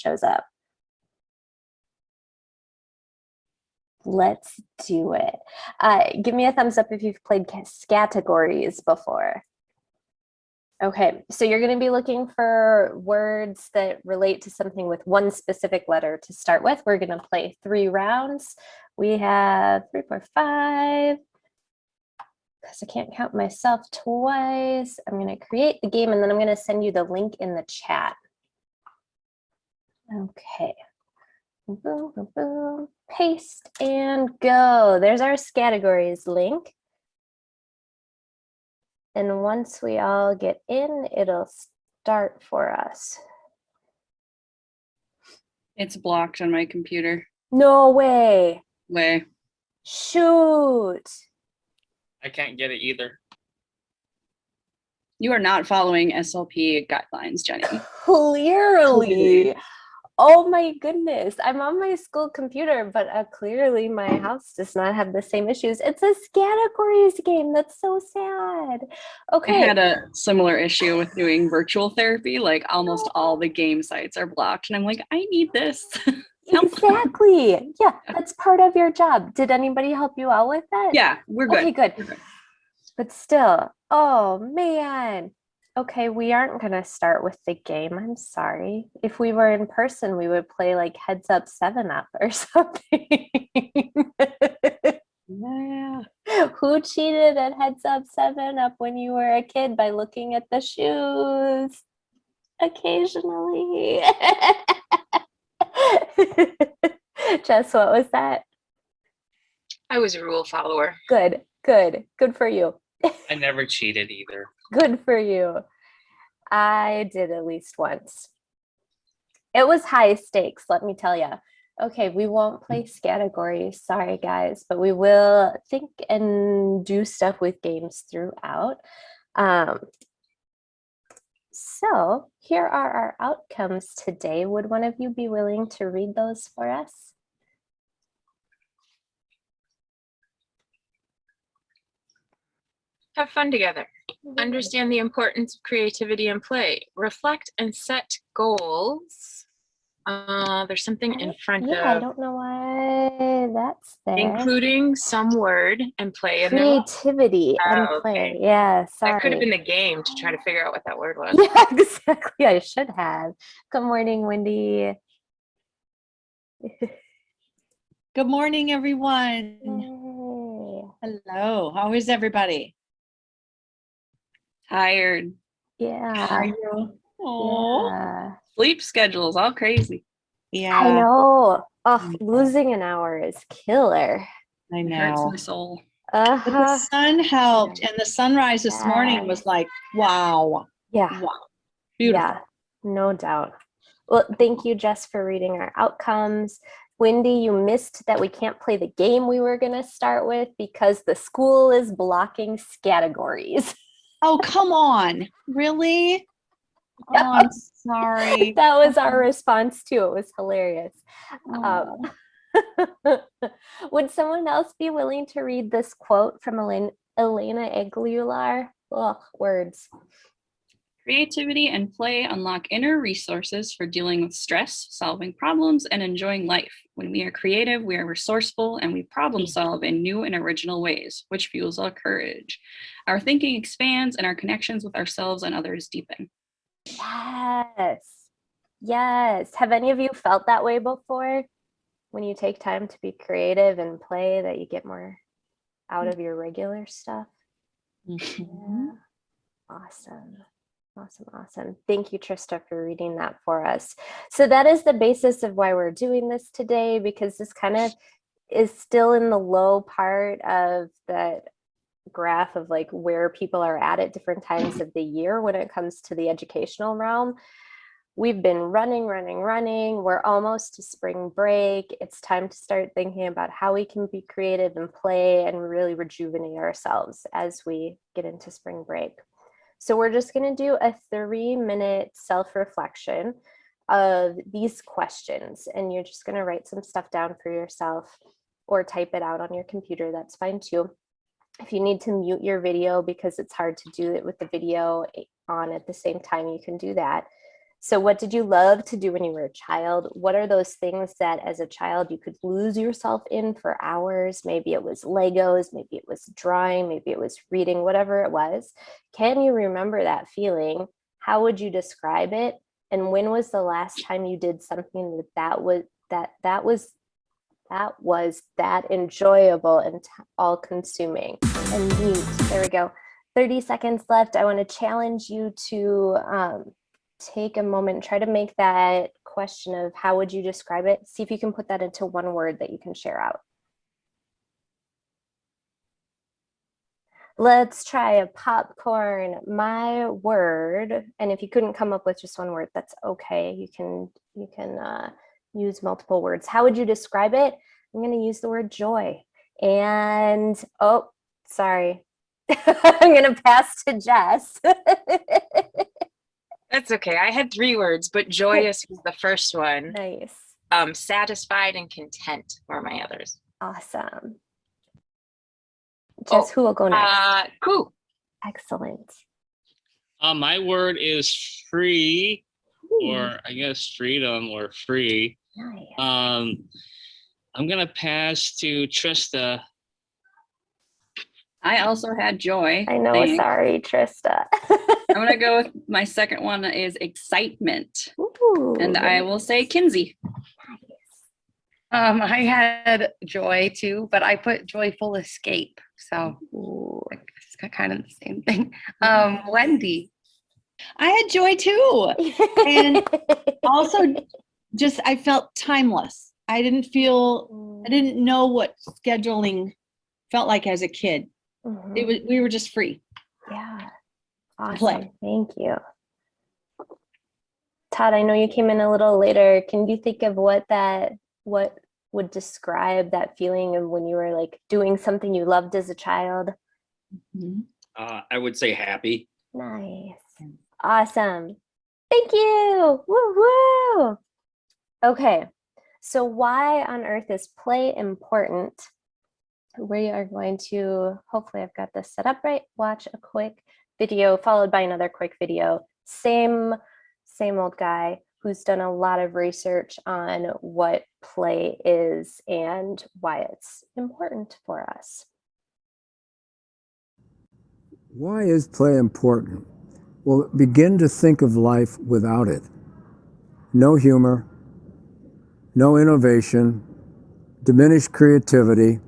shows up. Let's do it. Give me a thumbs up if you've played categories before. Okay, so you're going to be looking for words that relate to something with one specific letter to start with. We're going to play 3 rounds. We have 3, 4, 5. Because I can't count myself twice. I'm going to create the game and then I'm going to send you the link in the chat. Okay. Boom, boom, boom. Paste and go. There's our categories link. And once we all get in, it'll start for us. It's blocked on my computer. No way. Shoot. I can't get it either. You are not following SLP guidelines, Jenny. Clearly. Oh my goodness. I'm on my school computer, but clearly my house does not have the same issues. It's a categories game. That's so sad. Okay. I had a similar issue with doing virtual therapy. Like almost all the game sites are blocked. And I'm like, I need this. Exactly. Yeah, that's part of your job. Did anybody help you out with that? Yeah, we're good. Okay, good. We're good. But still, oh man. Okay, we aren't going to start with the game. I'm sorry. If we were in person, we would play like Heads Up 7-Up or something. Yeah. Who cheated at Heads Up 7-Up when you were a kid by looking at the shoes? Occasionally. Jess, what was that? I was a rule follower. Good, good, good for you. I never cheated either. Good for you. I did at least once. It was high stakes, let me tell you. Okay, we won't play categories, sorry guys, but we will think and do stuff with games throughout. So here are our outcomes today. Would one of you be willing to read those for us? Have fun together. Understand the importance of creativity and play. Reflect and set goals. There's something in front of. I don't know why that's there. Including some word and play in there. Creativity and play. Okay. Yeah, sorry. That could have been the game to try to figure out what that word was. Yeah, exactly. I should have. Good morning, Wendy. Good morning, everyone. Yay. Hello. How is everybody? Tired. Yeah. How are you? Oh, Yeah. sleep schedules all crazy. Yeah. I know. Oh, losing an hour is killer. I It hurts know. my soul. But the sun helped, and the sunrise this morning Yeah. was like, wow. Yeah. Wow. Beautiful. Yeah, no doubt. Well, thank you, Jess, for reading our outcomes. Wendy, you missed that we can't play the game we were going to start with because the school is blocking categories. Oh, come on. Really? Oh, I'm sorry. That was our response too. It was hilarious. Oh. Would someone else be willing to read this quote from Elena Aguilar? Ugh, words. Creativity and play unlock inner resources for dealing with stress, solving problems, and enjoying life. When we are creative, we are resourceful, and we problem solve in new and original ways, which fuels our courage. Our thinking expands, and our connections with ourselves and others deepen. Yes. Yes. Have any of you felt that way before? When you take time to be creative and play, that you get more out of your regular stuff? Mm-hmm. Yeah. Awesome. Awesome, awesome. Thank you, Trista, for reading that for us. So that is the basis of why we're doing this today, because this kind of is still in the low part of that graph of like where people are at different times of the year when it comes to the educational realm. We've been running. We're almost to spring break. It's time to start thinking about how we can be creative and play and really rejuvenate ourselves as we get into spring break. So we're just going to do a 3-minute self-reflection of these questions, and you're just going to write some stuff down for yourself or type it out on your computer. That's fine too. If you need to mute your video because it's hard to do it with the video on at the same time, you can do that. So what did you love to do when you were a child? What are those things that as a child you could lose yourself in for hours? Maybe it was Legos, maybe it was drawing, maybe it was reading, whatever it was. Can you remember that feeling? How would you describe it? And when was the last time you did something that was that enjoyable and all consuming? And neat. There we go. 30 seconds left. I want to challenge you to take a moment, try to make that question of how would you describe it? See if you can put that into one word that you can share out. Let's try a popcorn. My word, and if you couldn't come up with just one word, that's okay. You can use multiple words. How would you describe it? I'm going to use the word joy. And oh, sorry. I'm going to pass to Jess. That's okay. I had 3 words, but joyous was the first one. Nice. Satisfied and content were my others. Awesome. Jess, who will go next? Cool. Excellent. My word is free, Ooh, or I guess freedom or free. nice. I'm gonna pass to Trista. I also had joy. I know, Thanks. sorry, Trista. I'm gonna go with my second one is excitement. Ooh, And I will say Kinsey. I had joy too, but I put joyful escape. So Ooh. it's kind of the same thing. Wendy. I had joy too. And also just, I felt timeless. I didn't know what scheduling felt like as a kid. Mhm. We were just free. Yeah. Play. Awesome. Thank you. Todd, I know you came in a little later. Can you think of what would describe that feeling of when you were like doing something you loved as a child? I would say happy. Nice. Awesome. Thank you. Woo woo. Okay. So why on earth is play important? We are going to, hopefully I've got this set up right, watch a quick video followed by another quick video. Same old guy who's done a lot of research on what play is and why it's important for us. Why is play important? Well, begin to think of life without it. No humor, no innovation, diminished creativity,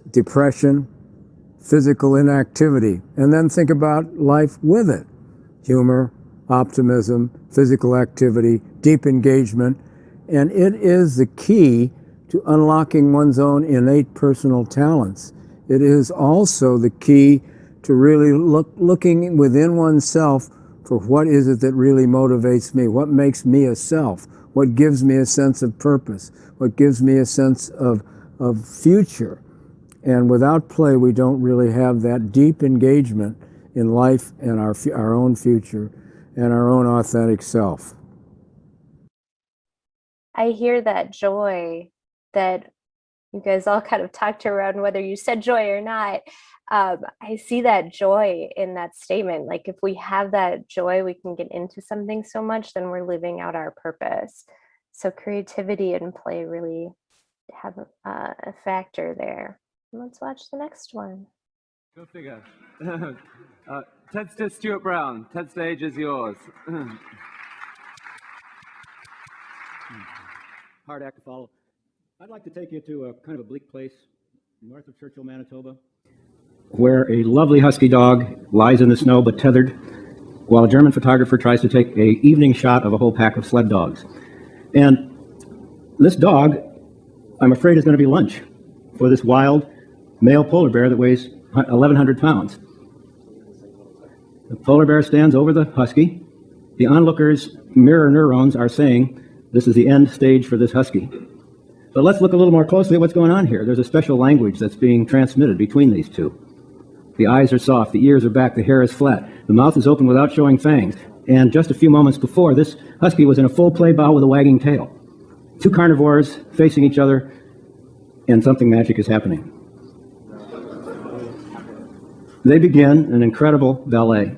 depression, physical inactivity, and then think about life with it. Humor, optimism, physical activity, deep engagement, and it is the key to unlocking one's own innate personal talents. It is also the key to really looking within oneself for what is it that really motivates me, what makes me a self, what gives me a sense of purpose, what gives me a sense of future. And without play, we don't really have that deep engagement in life and our own future and our own authentic self. I hear that joy that you guys all kind of talked around, whether you said joy or not. I see that joy in that statement. Like if we have that joy, we can get into something so much, then we're living out our purpose. So creativity and play really have a factor there. Let's watch the next one. Go figure. Ted's to Stuart Brown. Ted, stage is yours. Hard act to follow. I'd like to take you to a kind of a bleak place north of Churchill, Manitoba, where a lovely husky dog lies in the snow but tethered, while a German photographer tries to take an evening shot of a whole pack of sled dogs. And this dog, I'm afraid, is going to be lunch for this wild male polar bear that weighs 1,100 pounds. The polar bear stands over the husky. The onlookers' mirror neurons are saying this is the end stage for this husky. But let's look a little more closely at what's going on here. There's a special language that's being transmitted between these two. The eyes are soft, the ears are back, the hair is flat, the mouth is open without showing fangs. And just a few moments before, this husky was in a full play bow with a wagging tail. Two carnivores facing each other, and something magic is happening. They begin an incredible ballet.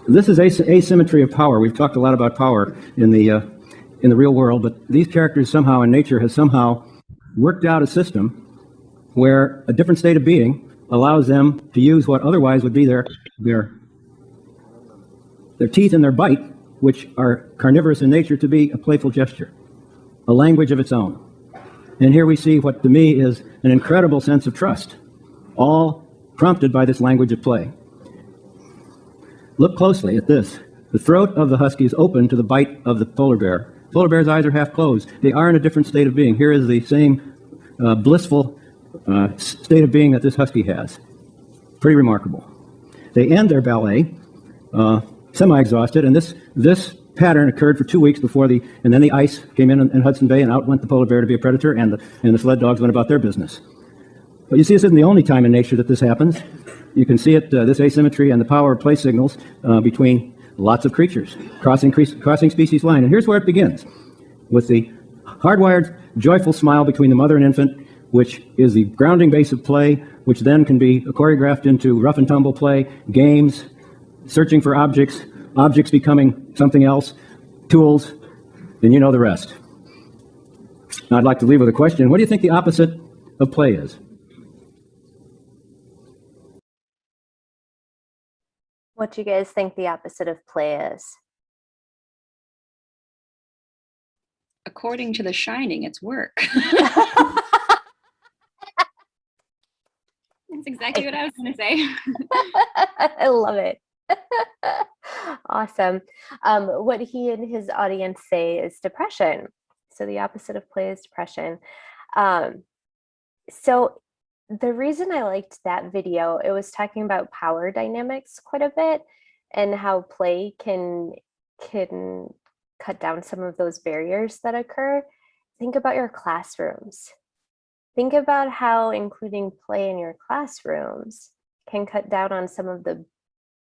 This is asymmetry of power. We've talked a lot about power in the real world, but these characters somehow in nature has somehow worked out a system where a different state of being allows them to use what otherwise would be their teeth and their bite, which are carnivorous in nature, to be a playful gesture, a language of its own. And here we see what to me is an incredible sense of trust, all prompted by this language of play. Look closely at this. The throat of the husky is open to the bite of the polar bear. Polar bear's eyes are half closed. They are in a different state of being. Here is the same blissful state of being that this husky has. Pretty remarkable. They end their ballet semi-exhausted, and this pattern occurred for 2 weeks before and then the ice came in Hudson Bay, and out went the polar bear to be a predator, and the sled dogs went about their business. But you see, this isn't the only time in nature that this happens. You can see it, this asymmetry and the power of play signals between lots of creatures, crossing species line. And here's where it begins, with the hardwired, joyful smile between the mother and infant, which is the grounding base of play, which then can be choreographed into rough and tumble play, games, searching for objects becoming something else, tools, and you know the rest. Now I'd like to leave with a question. What do you think the opposite of play is? What do you guys think the opposite of play is? According to The Shining, it's work. That's exactly what I was going to say. I love it. Awesome. What he and his audience say is depression. So the opposite of play is depression. So the reason I liked that video, it was talking about power dynamics quite a bit and how play can cut down some of those barriers that occur. Think about your classrooms. Think about how including play in your classrooms can cut down on some of the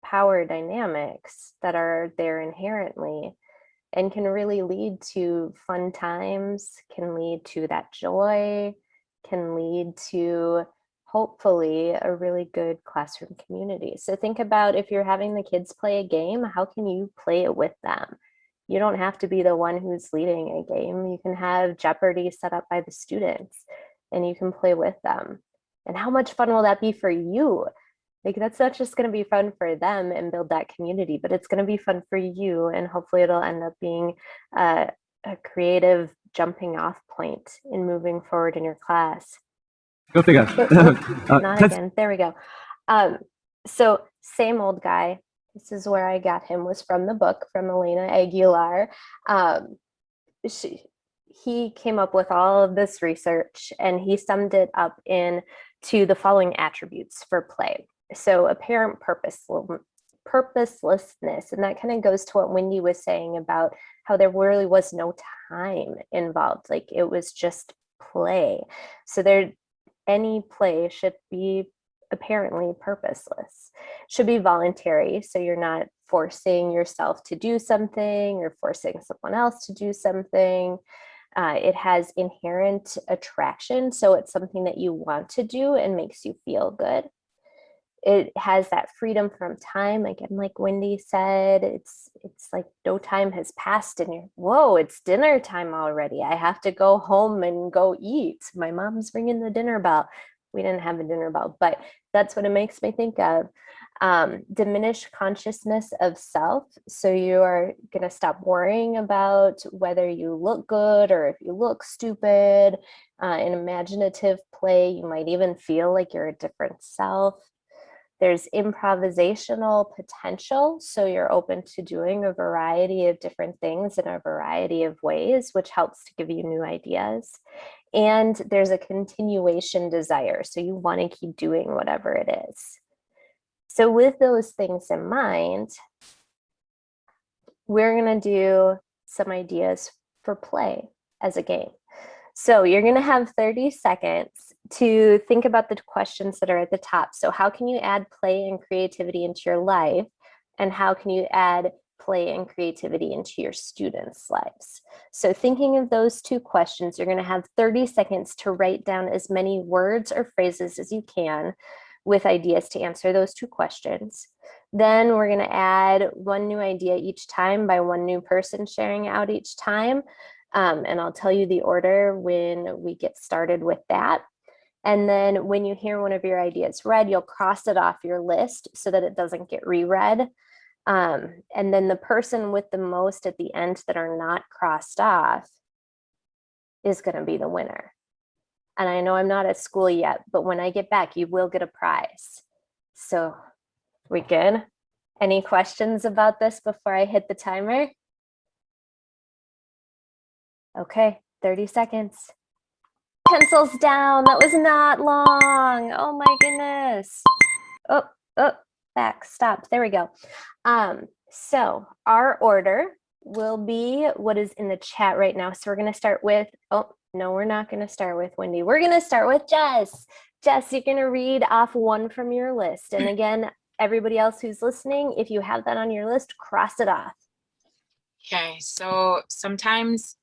power dynamics that are there inherently and can really lead to fun times, can lead to that joy, can lead to hopefully a really good classroom community. So think about if you're having the kids play a game, how can you play it with them? You don't have to be the one who's leading a game. You can have Jeopardy set up by the students and you can play with them. And how much fun will that be for you? Like, that's not just going to be fun for them and build that community, but it's going to be fun for you. And hopefully it'll end up being a creative jumping off point in moving forward in your class. Go figure. Not again. There we go. So same old guy. This is where I got him, was from the book from Elena Aguilar. He came up with all of this research and he summed it up into the following attributes for play. So apparent purposelessness, and that kind of goes to what Wendy was saying about how there really was no time involved. Like, it was just play. So any play should be apparently purposeless, should be voluntary. So you're not forcing yourself to do something or forcing someone else to do something. It has inherent attraction. So it's something that you want to do and makes you feel good. It has that freedom from time. Again, like Wendy said, it's like no time has passed and you're, whoa, it's dinner time already. I have to go home and go eat. My mom's ringing the dinner bell. We didn't have a dinner bell, but that's what it makes me think of. Diminished consciousness of self. So you are going to stop worrying about whether you look good or if you look stupid. In imaginative play, you might even feel like you're a different self. There's improvisational potential. So you're open to doing a variety of different things in a variety of ways, which helps to give you new ideas. And there's a continuation desire. So you want to keep doing whatever it is. So with those things in mind, we're going to do some ideas for play as a game. So you're going to have 30 seconds to think about the questions that are at the top. So how can you add play and creativity into your life? And how can you add play and creativity into your students' lives? So thinking of those two questions, you're going to have 30 seconds to write down as many words or phrases as you can with ideas to answer those two questions. Then we're going to add one new idea each time by one new person sharing out each time. And I'll tell you the order when we get started with that. And then when you hear one of your ideas read, you'll cross it off your list so that it doesn't get reread. And then the person with the most at the end that are not crossed off is going to be the winner. And I know I'm not at school yet, but when I get back, you will get a prize. So we good? Any questions about this before I hit the timer? Okay, 30 seconds. Pencils down. That was not long. Oh my goodness. Oh, back, stop. There we go. So our order will be what is in the chat right now. So we're going to start with, oh, no, we're not going to start with Wendy. We're going to start with Jess. Jess, you're going to read off one from your list. And again, everybody else who's listening, if you have that on your list, cross it off. Okay, so sometimes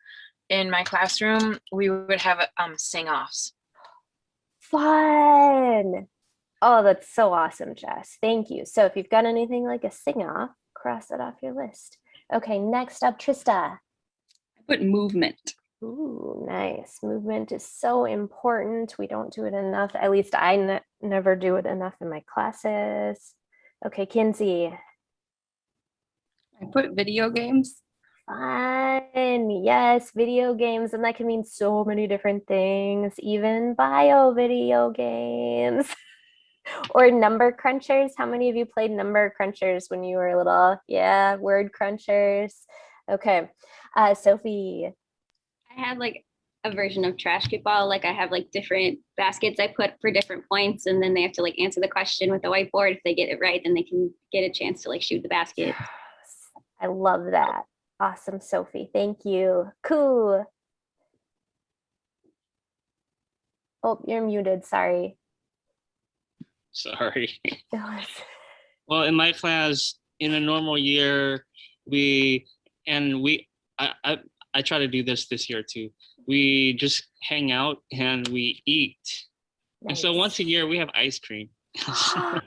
in my classroom, we would have sing-offs. Fun. Oh, that's so awesome, Jess. Thank you. So if you've got anything like a sing-off, cross it off your list. Okay, next up, Trista. I put movement. Ooh, nice. Movement is so important. We don't do it enough. At least I never do it enough in my classes. Okay, Kinsey. I put video games. Fun. Yes, video games. And that can mean so many different things, even bio video games. Or number crunchers. How many of you played number crunchers when you were little? Yeah, word crunchers. Okay, Sophie. I had like a version of trash ball. Like I have like different baskets I put for different points, and then they have to like answer the question with the whiteboard. If they get it right, then they can get a chance to like shoot the basket. I love that. Awesome, Sophie. Thank you. Cool. Oh, you're muted. Sorry. Sorry. Well, in my class, in a normal year, I try to do this year too. We just hang out and we eat. Nice. And so once a year we have ice cream. Fun.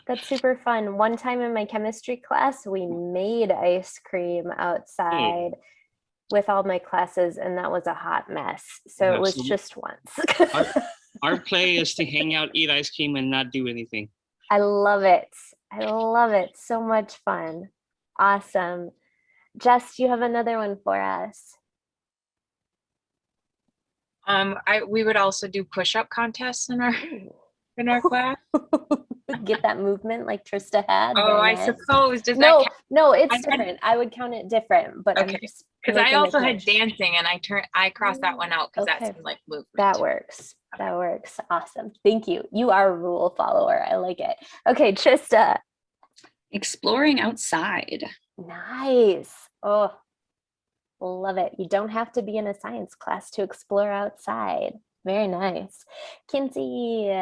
That's super fun. One time in my chemistry class, we made ice cream outside with all my classes, and that was a hot mess. So it was just once. Our play is to hang out, eat ice cream, and not do anything. I love it. I love it. So much fun. Awesome. Jess, you have another one for us. We would also do push-up contests in our class. Get that movement like Trista had. Oh, I suppose. Does no, that no, it's different. I would count it different, but okay. Because I also had dancing, and I crossed that one out because that seemed like movement. That works. Okay. That works. Awesome. Thank you. You are a rule follower. I like it. Okay, Trista. Exploring outside. Nice. Oh, love it. You don't have to be in a science class to explore outside. Very nice. Kinsey.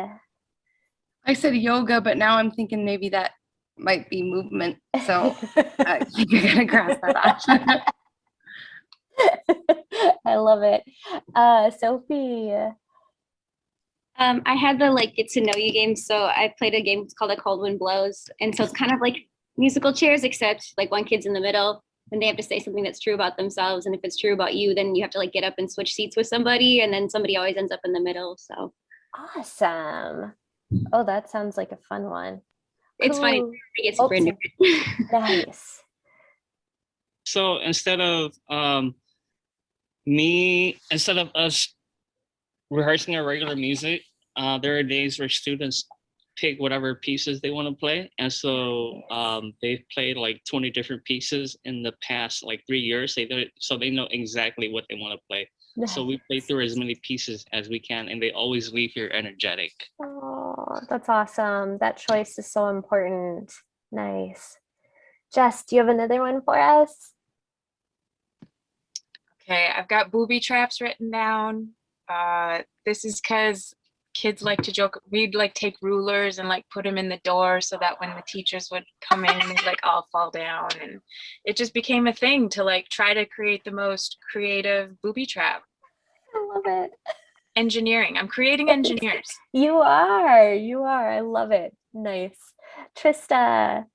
I said yoga, but now I'm thinking maybe that might be movement. So you're going to cross that off. I love it. Sophie. I had the like get to know you game. So I played a game called A Cold Wind Blows. And so it's kind of like musical chairs, except like one kid's in the middle and they have to say something that's true about themselves. And if it's true about you, then you have to like get up and switch seats with somebody. And then somebody always ends up in the middle. So awesome. Oh, that sounds like a fun one. It's funny. It gets super into it. Nice. So instead of us rehearsing our regular music, there are days where students pick whatever pieces they want to play. And so they've played like 20 different pieces in the past like 3 years. So they know exactly what they want to play. Nice. So we play through as many pieces as we can, and they always leave here energetic. Oh, that's awesome. That choice is so important. Nice. Jess, do you have another one for us? Okay, I've got booby traps written down. This is because kids like to joke. We'd like take rulers and like put them in the door so that when the teachers would come in, they'd like all fall down. And it just became a thing to like try to create the most creative booby trap. I love it. Engineering. I'm creating engineers. You are. I love it. Nice. Trista. I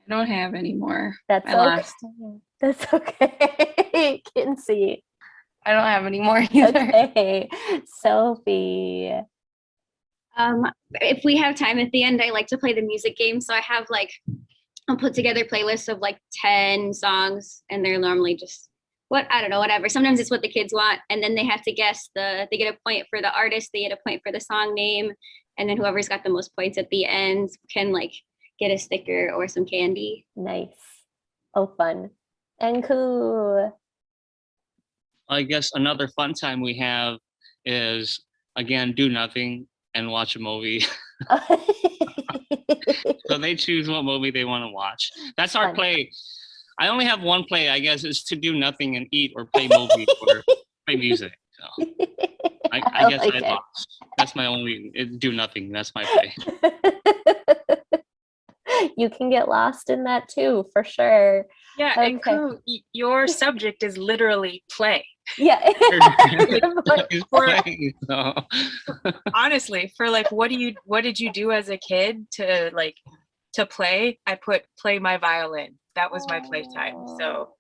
don't have any more. That's I lost. okay. That's okay. Kinsey. I don't have any more either. Okay. Sophie. If we have time at the end, I like to play the music game. So I have like, I'll put together playlists of like 10 songs, and they're normally just I don't know, whatever. Sometimes it's what the kids want. And then they have to guess they get a point for the artist, they get a point for the song name. And then whoever's got the most points at the end can like get a sticker or some candy. Nice. Oh, fun. And cool. I guess another fun time we have is, again, do nothing and watch a movie. So they choose what movie they want to watch. That's our Fun. play. I only have one play, I guess, is to do nothing and eat or play movies or play music. So I guess like I it. lost. That's my only do nothing. That's my play. You can get lost in that too, for sure. Yeah, Okay. and Koo, your subject is literally play. Yeah. It's For- play, so. Honestly, for like, what did you do as a kid to play? I put play my violin. That was my playtime. So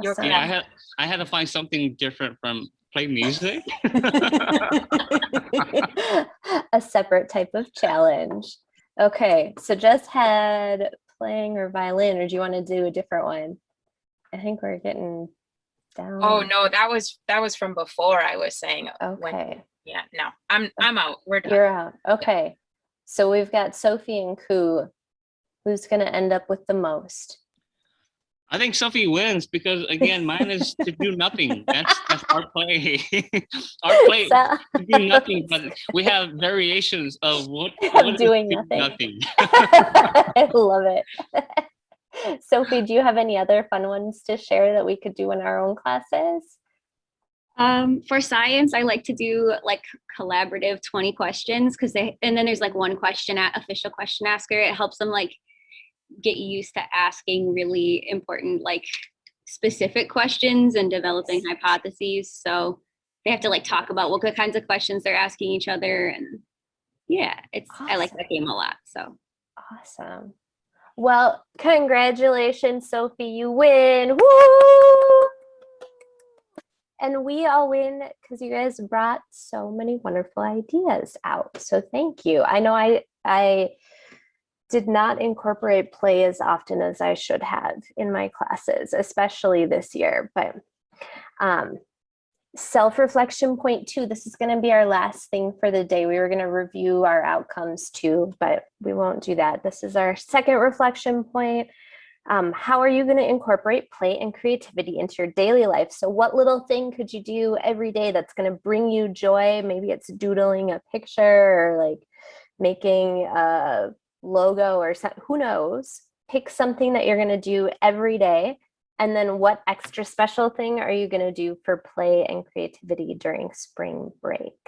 your Awesome. Yeah, I had to find something different from play music. A separate type of challenge. Okay, so just had playing or violin, or do you want to do a different one? I think we're getting down. Oh no, that was from before I was saying. Okay. Yeah, no, I'm out. We're done. You're out. Okay. So we've got Sophie and Koo. Who's going to end up with the most? I think Sophie wins because, again, mine is to do nothing. That's our play. Our play is to do nothing, but we have variations of what is doing do nothing. I love it. Sophie, do you have any other fun ones to share that we could do in our own classes? For science, I like to do like collaborative 20 questions and then there's like one official question asker. It helps them like get used to asking really important, like specific questions and developing hypotheses. So they have to like talk about what kinds of questions they're asking each other. And yeah, I like that game a lot. So awesome. Well, congratulations, Sophie, you win. Woo! And we all win because you guys brought so many wonderful ideas out. So thank you. I know I did not incorporate play as often as I should have in my classes, especially this year. But self-reflection point 2, this is going to be our last thing for the day. We were going to review our outcomes too, but we won't do that. This is our second reflection point. How are you going to incorporate play and creativity into your daily life? So what little thing could you do every day that's going to bring you joy? Maybe it's doodling a picture or like making a logo or something, who knows? Pick something that you're going to do every day. And then what extra special thing are you going to do for play and creativity during spring break?